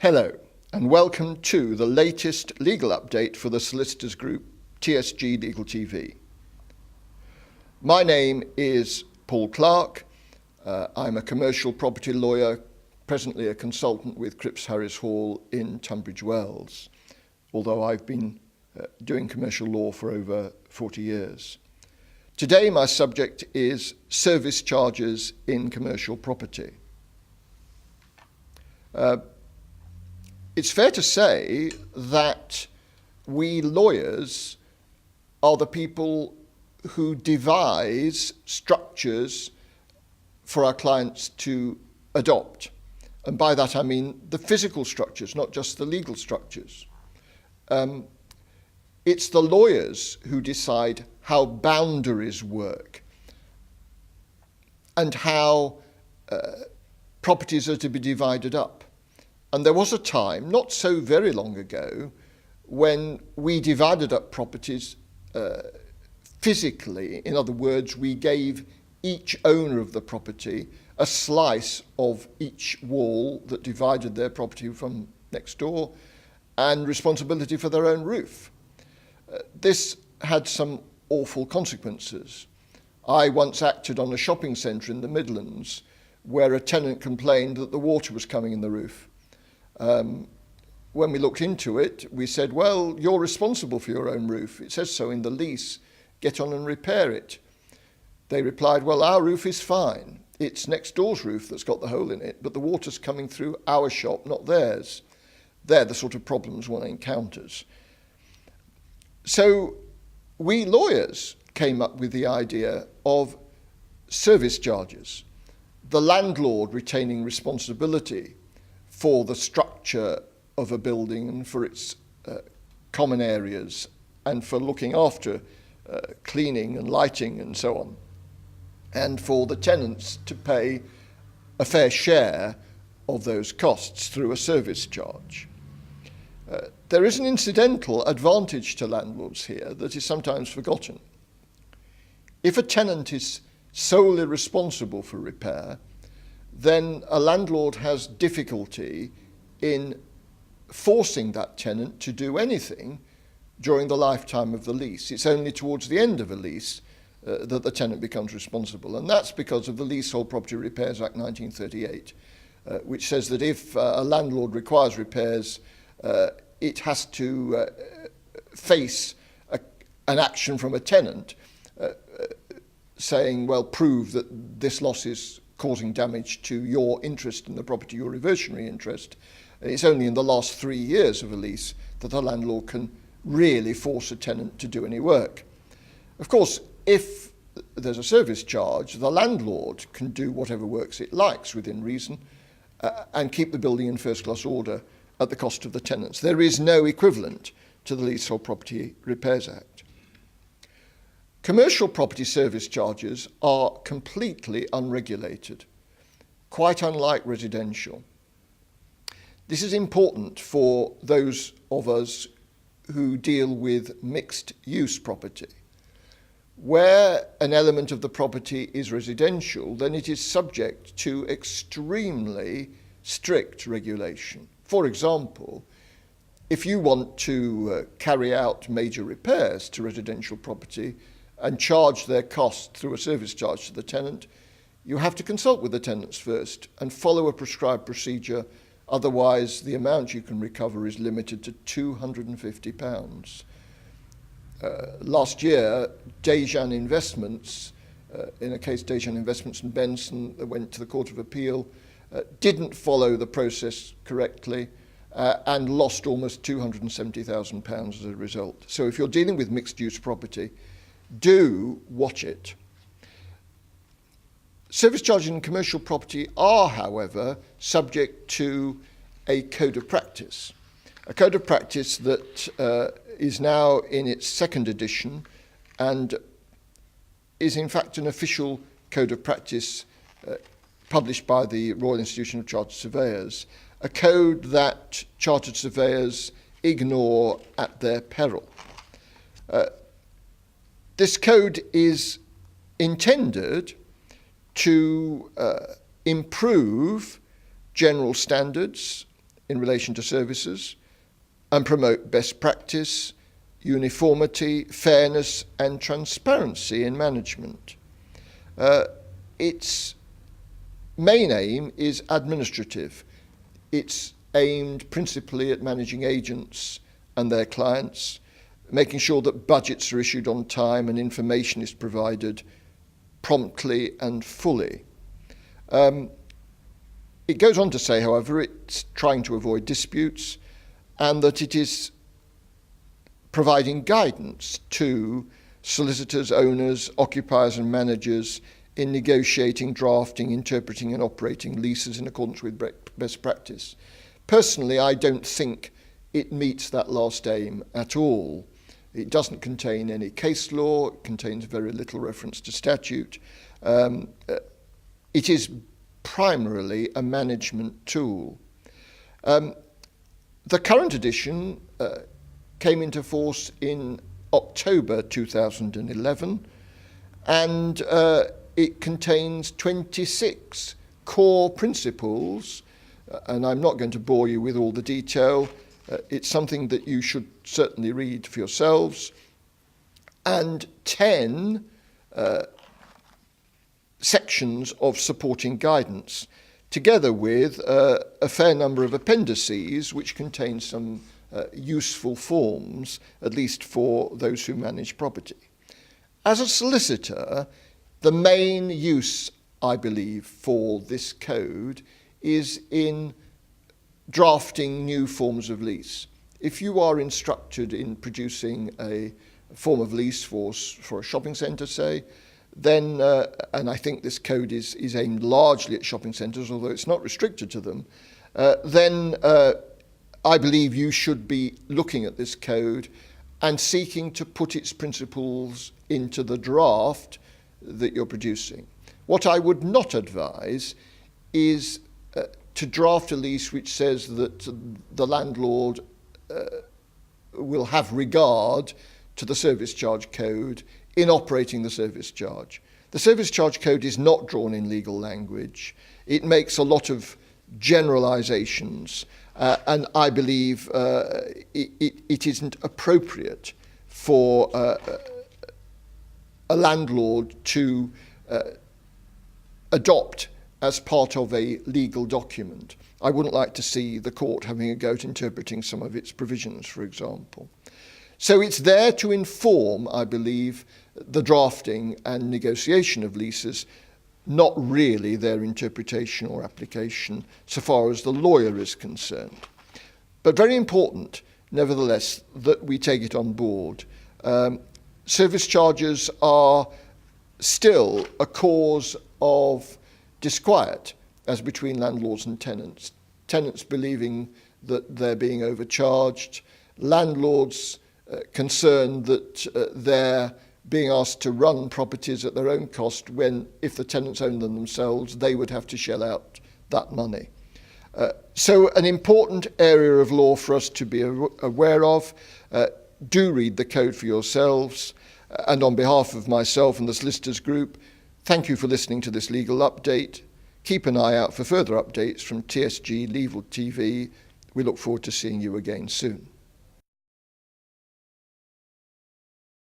Hello, and welcome to the latest legal update for the solicitors group TSGLegalTV. My name is Paul Clark. I'm a commercial property lawyer, presently a consultant with Cripps Harris Hall in Tunbridge Wells, although I've been doing commercial law for over 40 years. Today my subject is service charges in commercial property. It's fair to say that we lawyers are the people who devise structures for our clients to adopt. And by that I mean the physical structures, not just the legal structures. It's the lawyers who decide how boundaries work and how properties are to be divided up. And there was a time, not so very long ago, when we divided up properties physically. In other words, we gave each owner of the property a slice of each wall that divided their property from next door and responsibility for their own roof. This had some awful consequences. I once acted on a shopping centre in the Midlands where a tenant complained that the water was coming in the roof. When we looked into it, we said, well, you're responsible for your own roof. It says so in the lease. Get on and repair it. They replied, well, our roof is fine. It's next door's roof that's got the hole in it, but the water's coming through our shop, not theirs. They're the sort of problems one encounters. So we lawyers came up with the idea of service charges, the landlord retaining responsibility for the structure of a building and for its common areas and for looking after cleaning and lighting and so on, and for the tenants to pay a fair share of those costs through a service charge. There is an incidental advantage to landlords here that is sometimes forgotten. If a tenant is solely responsible for repair, then a landlord has difficulty in forcing that tenant to do anything during the lifetime of the lease. It's only towards the end of a lease that the tenant becomes responsible, and that's because of the Leasehold Property Repairs Act 1938, which says that if a landlord requires repairs, it has to face an action from a tenant saying, well, prove that this loss is causing damage to your interest in the property, your reversionary interest. And it's only in the last 3 years of a lease that the landlord can really force a tenant to do any work. Of course, if there's a service charge, the landlord can do whatever works it likes within reason and keep the building in first-class order at the cost of the tenants. There is no equivalent to the Leasehold Property Repairs Act. Commercial property service charges are completely unregulated, quite unlike residential. This is important for those of us who deal with mixed-use property. Where an element of the property is residential, then it is subject to extremely strict regulation. For example, if you want to carry out major repairs to residential property and charge their cost through a service charge to the tenant, you have to consult with the tenants first and follow a prescribed procedure. Otherwise, the amount you can recover is limited to £250. Last year, Dejan Investments, in a case Dejan Investments and Benson, that went to the Court of Appeal, didn't follow the process correctly and lost almost £270,000 as a result. So if you're dealing with mixed-use property, do watch it. Service charges in commercial property are, however, subject to a code of practice. A code of practice that is now in its second edition and is in fact an official code of practice published by the Royal Institution of Chartered Surveyors, a code that chartered surveyors ignore at their peril. This code is intended to improve general standards, in relation to services and promote best practice, uniformity, fairness and transparency in management. Its main aim is administrative. It's aimed principally at managing agents and their clients, making sure that budgets are issued on time and information is provided promptly and fully. It goes on to say, however, it's trying to avoid disputes and that it is providing guidance to solicitors, owners, occupiers and managers in negotiating, drafting, interpreting and operating leases in accordance with best practice. Personally, I don't think it meets that last aim at all. It doesn't contain any case law, it contains very little reference to statute. It is primarily a management tool. The current edition came into force in October 2011, and it contains 26 core principles, and I'm not going to bore you with all the detail. It's something that you should certainly read for yourselves, and 10 sections of supporting guidance, together with a fair number of appendices which contain some useful forms, at least for those who manage property. As a solicitor, the main use, I believe, for this code is in drafting new forms of lease. If you are instructed in producing a form of lease for a shopping centre, say, then, and I think this code is aimed largely at shopping centres, although it's not restricted to them, then I believe you should be looking at this code and seeking to put its principles into the draft that you're producing. What I would not advise is to draft a lease which says that the landlord will have regard to the service charge code in operating the service charge. The service charge code is not drawn in legal language. It makes a lot of generalizations, and I believe it isn't appropriate for a landlord to adopt as part of a legal document. I wouldn't like to see the court having a go at interpreting some of its provisions, for example. So it's there to inform, I believe, the drafting and negotiation of leases, not really their interpretation or application so far as the lawyer is concerned. But very important, nevertheless, that we take it on board. Service charges are still a cause of disquiet as between landlords and tenants. Tenants believing that they're being overcharged, landlords concerned that they're being asked to run properties at their own cost when, if the tenants own them themselves, they would have to shell out that money. So an important area of law for us to be aware of. Do read the code for yourselves. And on behalf of myself and the Solicitors Group, thank you for listening to this legal update. Keep an eye out for further updates from TSGLegalTV. We look forward to seeing you again soon.